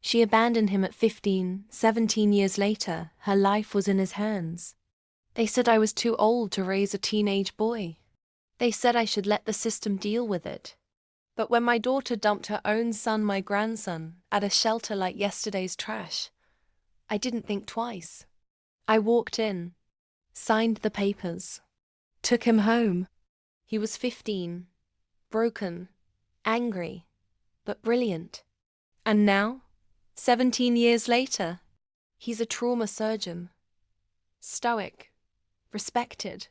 She abandoned him at 15, 17 years later, her life was in his hands. They said I was too old to raise a teenage boy. They said I should let the system deal with it. But when my daughter dumped her own son, my grandson, at a shelter like yesterday's trash, I didn't think twice. I walked in, signed the papers, took him home. He was 15, broken, angry, but brilliant. And now, 17 years later, he's a trauma surgeon. Stoic, respected,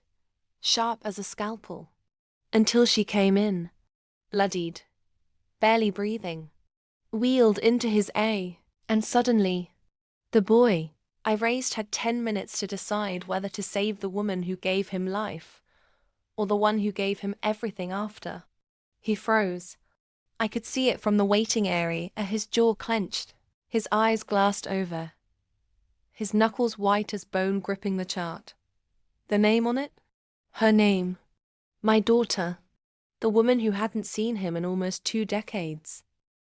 sharp as a scalpel. Until she came in, bloodied, barely breathing, wheeled into his A, and suddenly, the boy I raised had 10 minutes to decide whether to save the woman who gave him life, or the one who gave him everything after. He froze. I could see it from the waiting area, his jaw clenched, his eyes glassed over, his knuckles white as bone gripping the chart. The name on it? Her name. My daughter. The woman who hadn't seen him in almost 2 decades.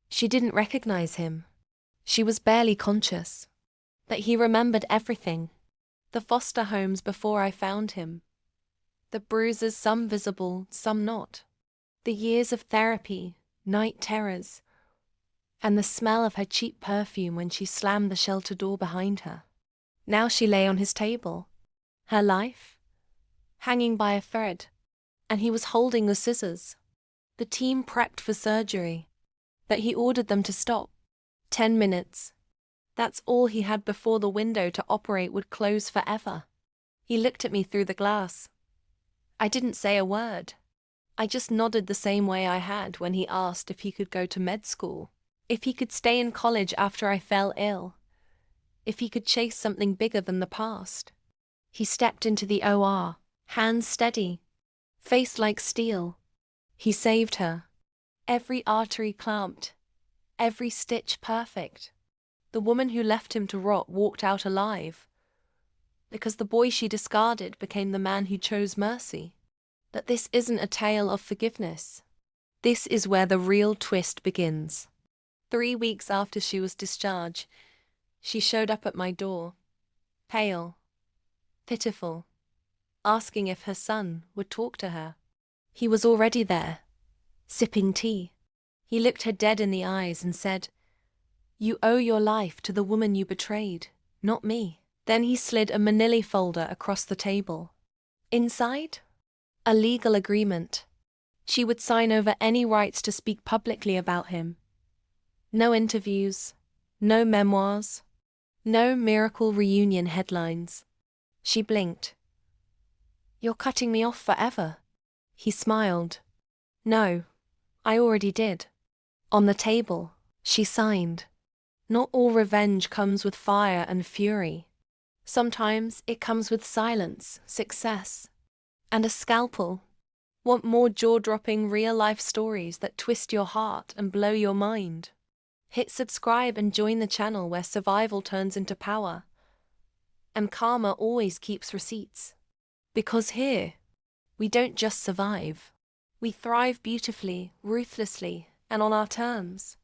She didn't recognize him. She was barely conscious. But he remembered everything. The foster homes before I found him. The bruises, some visible, some not. The years of therapy, night terrors, and the smell of her cheap perfume when she slammed the shelter door behind her. Now she lay on his table, her life, hanging by a thread, and he was holding the scissors. The team prepped for surgery, but he ordered them to stop. 10 minutes. That's all he had before the window to operate would close forever. He looked at me through the glass. I didn't say a word. I just nodded the same way I had when he asked if he could go to med school, if he could stay in college after I fell ill, if he could chase something bigger than the past. He stepped into the OR, hands steady, face like steel. He saved her. Every artery clamped, every stitch perfect. The woman who left him to rot walked out alive, because the boy she discarded became the man who chose mercy. But this isn't a tale of forgiveness. This is where the real twist begins. 3 weeks after she was discharged, she showed up at my door, pale, pitiful, asking if her son would talk to her. He was already there, sipping tea. He looked her dead in the eyes and said, "You owe your life to the woman you betrayed, not me." Then he slid a manila folder across the table. Inside, a legal agreement. She would sign over any rights to speak publicly about him. No interviews, no memoirs, no miracle reunion headlines. She blinked. "You're cutting me off forever." He smiled. "No, I already did." On the table, she signed. Not all revenge comes with fire and fury. Sometimes it comes with silence, success, and a scalpel. Want more jaw-dropping real-life stories that twist your heart and blow your mind? Hit subscribe and join the channel where survival turns into power. And karma always keeps receipts. Because here, we don't just survive. We thrive beautifully, ruthlessly, and on our terms.